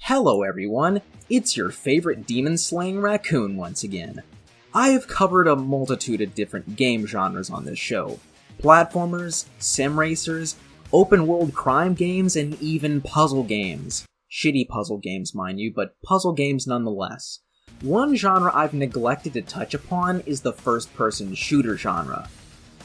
Hello everyone, it's your favorite demon-slaying raccoon once again. I have covered a multitude of different game genres on this show. Platformers, sim racers, open-world crime games, and even puzzle games. Shitty puzzle games, mind you, but puzzle games nonetheless. One genre I've neglected to touch upon is the first-person shooter genre.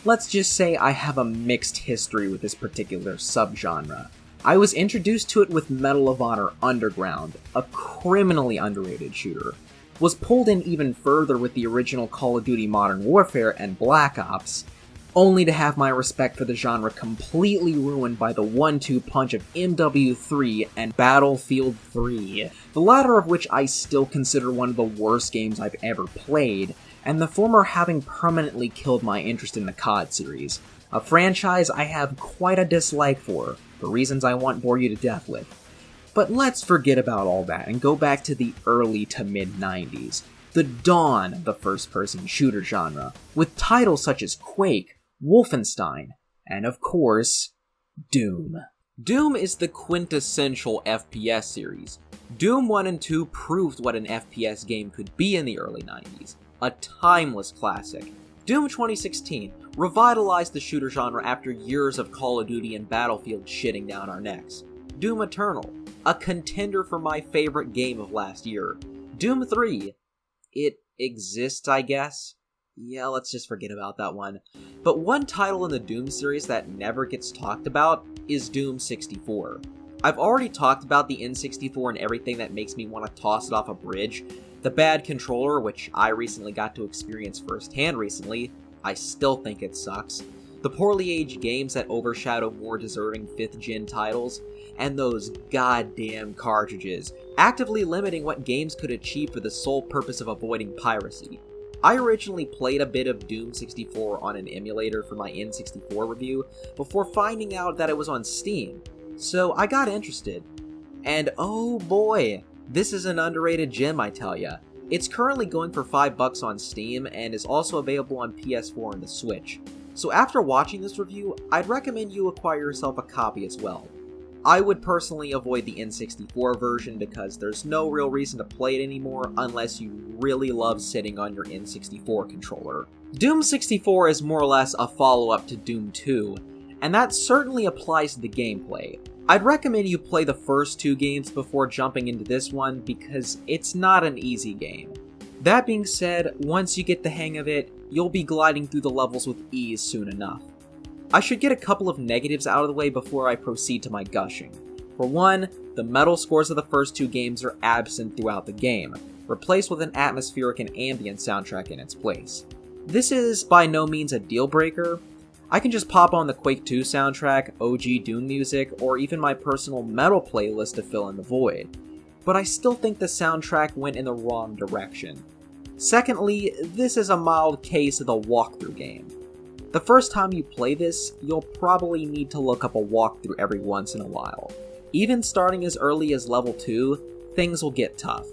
Let's just say I have a mixed history with this particular subgenre. I was introduced to it with Medal of Honor Underground, a criminally underrated shooter. Was pulled in even further with the original Call of Duty Modern Warfare and Black Ops, only to have my respect for the genre completely ruined by the 1-2 punch of MW3 and Battlefield 3, the latter of which I still consider one of the worst games I've ever played, and the former having permanently killed my interest in the COD series, a franchise I have quite a dislike for reasons I won't bore you to death with. But let's forget about all that and go back to the early to mid-90s, the dawn of the first-person shooter genre, with titles such as Quake, Wolfenstein, and of course, Doom. Doom is the quintessential FPS series. Doom 1 and 2 proved what an FPS game could be in the early 90s, a timeless classic. Doom 2016 revitalized the shooter genre after years of Call of Duty and Battlefield shitting down our necks. Doom Eternal, a contender for my favorite game of last year. Doom 3, it exists, I guess? Yeah, let's just forget about that one. But one title in the Doom series that never gets talked about is Doom 64. I've already talked about the N64 and everything that makes me want to toss it off a bridge. The bad controller, which I recently got to experience firsthand recently, I still think it sucks. The poorly aged games that overshadow more deserving 5th gen titles, and those goddamn cartridges, actively limiting what games could achieve for the sole purpose of avoiding piracy. I originally played a bit of Doom 64 on an emulator for my N64 review, before finding out that it was on Steam, so I got interested. And oh boy, this is an underrated gem, I tell ya. It's currently going for $5 on Steam, and is also available on PS4 and the Switch. So after watching this review, I'd recommend you acquire yourself a copy as well. I would personally avoid the N64 version because there's no real reason to play it anymore unless you really love sitting on your N64 controller. Doom 64 is more or less a follow-up to Doom 2, and that certainly applies to the gameplay. I'd recommend you play the first 2 games before jumping into this one because it's not an easy game. That being said, once you get the hang of it, you'll be gliding through the levels with ease soon enough. I should get a couple of negatives out of the way before I proceed to my gushing. For one, the metal scores of the first 2 games are absent throughout the game, replaced with an atmospheric and ambient soundtrack in its place. This is by no means a deal breaker. I can just pop on the Quake 2 soundtrack, OG Doom music, or even my personal metal playlist to fill in the void. But I still think the soundtrack went in the wrong direction. Secondly, this is a mild case of the walkthrough game. The first time you play this, you'll probably need to look up a walkthrough every once in a while. Even starting as early as level 2, things will get tough.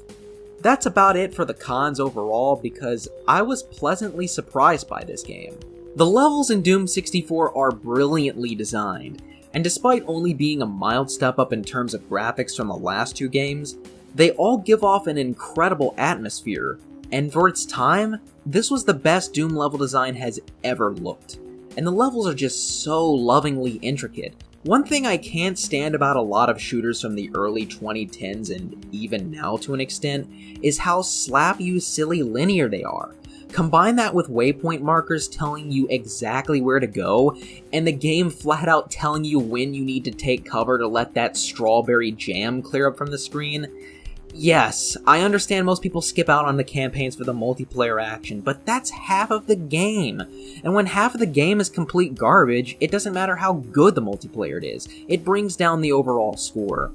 That's about it for the cons overall because I was pleasantly surprised by this game. The levels in Doom 64 are brilliantly designed, and despite only being a mild step up in terms of graphics from the last 2 games, they all give off an incredible atmosphere, and for its time, this was the best Doom level design has ever looked. And the levels are just so lovingly intricate. One thing I can't stand about a lot of shooters from the early 2010s and even now to an extent is how slap you silly linear they are. Combine that with waypoint markers telling you exactly where to go, and the game flat out telling you when you need to take cover to let that strawberry jam clear up from the screen. Yes, I understand most people skip out on the campaigns for the multiplayer action, but that's half of the game. And when half of the game is complete garbage, it doesn't matter how good the multiplayer is. It brings down the overall score.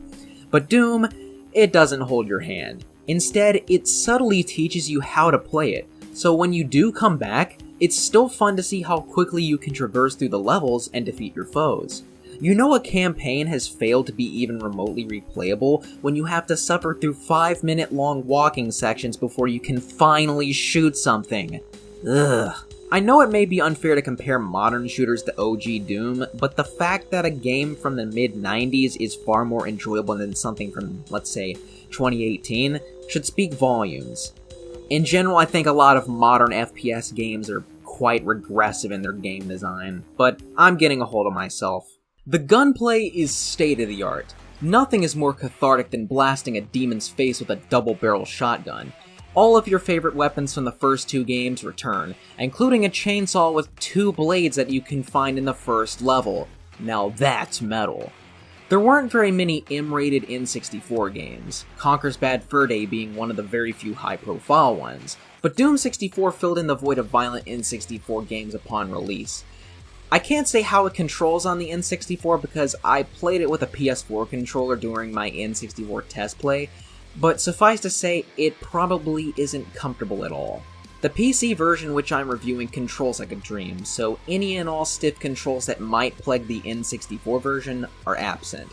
But Doom, it doesn't hold your hand. Instead, it subtly teaches you how to play it. So when you do come back, it's still fun to see how quickly you can traverse through the levels and defeat your foes. You know a campaign has failed to be even remotely replayable when you have to suffer through 5-minute long walking sections before you can finally shoot something. Ugh. I know it may be unfair to compare modern shooters to OG Doom, but the fact that a game from the mid-90s is far more enjoyable than something from, let's say, 2018 should speak volumes. In general, I think a lot of modern FPS games are quite regressive in their game design, but I'm getting a hold of myself. The gunplay is state-of-the-art. Nothing is more cathartic than blasting a demon's face with a double-barrel shotgun. All of your favorite weapons from the first two games return, including a chainsaw with 2 blades that you can find in the first level. Now that's metal. There weren't very many M-rated N64 games, Conker's Bad Fur Day being one of the very few high-profile ones, but Doom 64 filled in the void of violent N64 games upon release. I can't say how it controls on the N64 because I played it with a PS4 controller during my N64 test play, but suffice to say, it probably isn't comfortable at all. The PC version which I'm reviewing controls like a dream, so any and all stiff controls that might plague the N64 version are absent.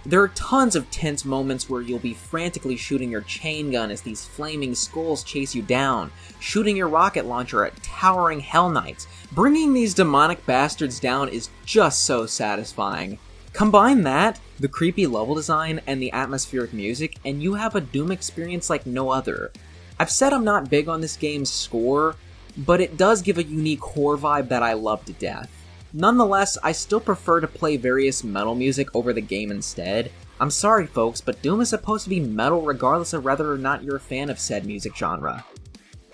There are tons of tense moments where you'll be frantically shooting your chain gun as these flaming skulls chase you down, shooting your rocket launcher at towering Hell Knights. Bringing these demonic bastards down is just so satisfying. Combine that, the creepy level design, and the atmospheric music, and you have a Doom experience like no other. I've said I'm not big on this game's score, but it does give a unique horror vibe that I love to death. Nonetheless, I still prefer to play various metal music over the game instead. I'm sorry folks, but Doom is supposed to be metal regardless of whether or not you're a fan of said music genre.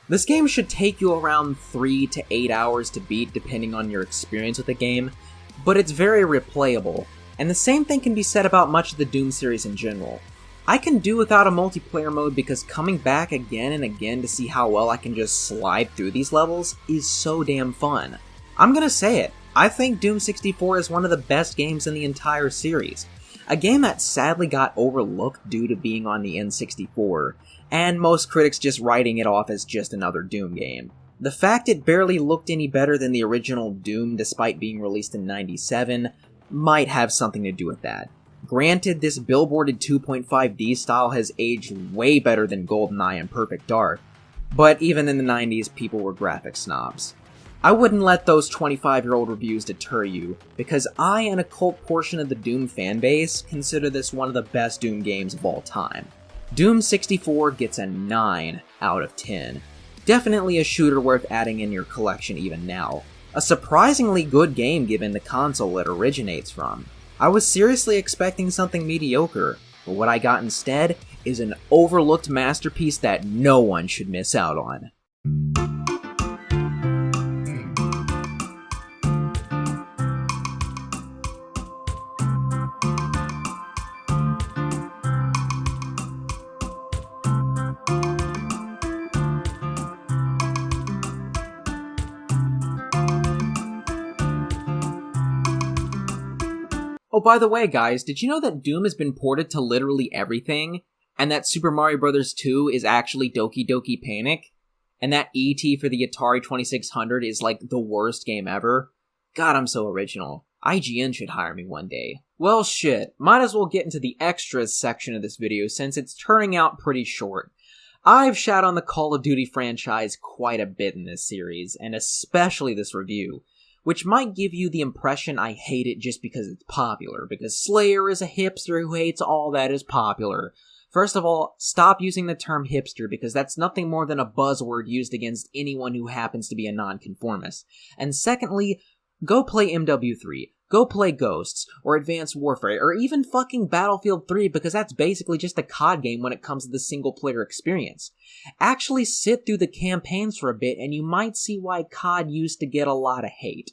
This game should take you around 3 to 8 hours to beat depending on your experience with the game, but it's very replayable. And the same thing can be said about much of the Doom series in general. I can do without a multiplayer mode because coming back again and again to see how well I can just slide through these levels is so damn fun. I'm gonna say it, I think Doom 64 is one of the best games in the entire series. A game that sadly got overlooked due to being on the N64, and most critics just writing it off as just another Doom game. The fact it barely looked any better than the original Doom despite being released in '97 might have something to do with that. Granted, this billboarded 2.5D style has aged way better than GoldenEye and Perfect Dark, but even in the 90s, people were graphic snobs. I wouldn't let those 25-year-old reviews deter you, because I and a cult portion of the Doom fanbase consider this one of the best Doom games of all time. Doom 64 gets a 9 out of 10. Definitely a shooter worth adding in your collection even now. A surprisingly good game given the console it originates from. I was seriously expecting something mediocre, but what I got instead is an overlooked masterpiece that no one should miss out on. Oh, by the way, guys, did you know that Doom has been ported to literally everything? And that Super Mario Bros. 2 is actually Doki Doki Panic? And that E.T. for the Atari 2600 is like the worst game ever? God, I'm so original. IGN should hire me one day. Well, shit. Might as well get into the extras section of this video since it's turning out pretty short. I've shat on the Call of Duty franchise quite a bit in this series, and especially this review, which might give you the impression I hate it just because it's popular, because Slayer is a hipster who hates all that is popular. First of all, stop using the term hipster because that's nothing more than a buzzword used against anyone who happens to be a nonconformist. And secondly, go play MW3, go play Ghosts, or Advanced Warfare, or even fucking Battlefield 3 because that's basically just a COD game when it comes to the single-player experience. Actually sit through the campaigns for a bit and you might see why COD used to get a lot of hate.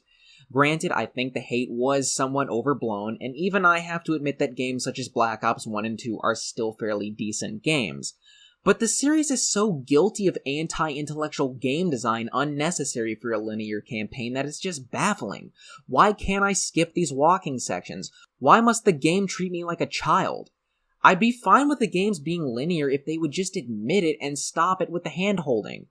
Granted, I think the hate was somewhat overblown, and even I have to admit that games such as Black Ops 1 and 2 are still fairly decent games. But the series is so guilty of anti-intellectual game design unnecessary for a linear campaign that it's just baffling. Why can't I skip these walking sections? Why must the game treat me like a child? I'd be fine with the games being linear if they would just admit it and stop it with the hand-holding.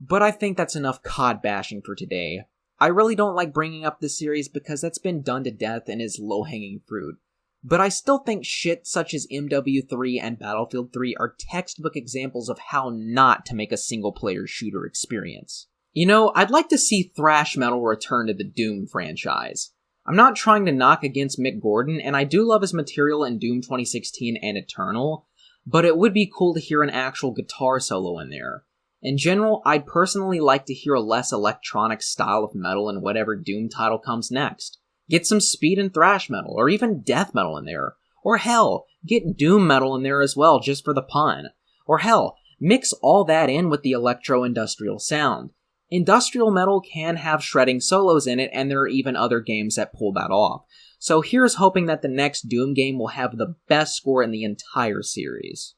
But I think that's enough COD bashing for today. I really don't like bringing up this series because that's been done to death and is low-hanging fruit. But I still think shit such as MW3 and Battlefield 3 are textbook examples of how not to make a single-player shooter experience. You know, I'd like to see thrash metal return to the Doom franchise. I'm not trying to knock against Mick Gordon, and I do love his material in Doom 2016 and Eternal, but it would be cool to hear an actual guitar solo in there. In general, I'd personally like to hear a less electronic style of metal in whatever Doom title comes next. Get some speed and thrash metal, or even death metal in there. Or hell, get doom metal in there as well, just for the pun. Or hell, mix all that in with the electro-industrial sound. Industrial metal can have shredding solos in it, and there are even other games that pull that off. So here's hoping that the next Doom game will have the best score in the entire series.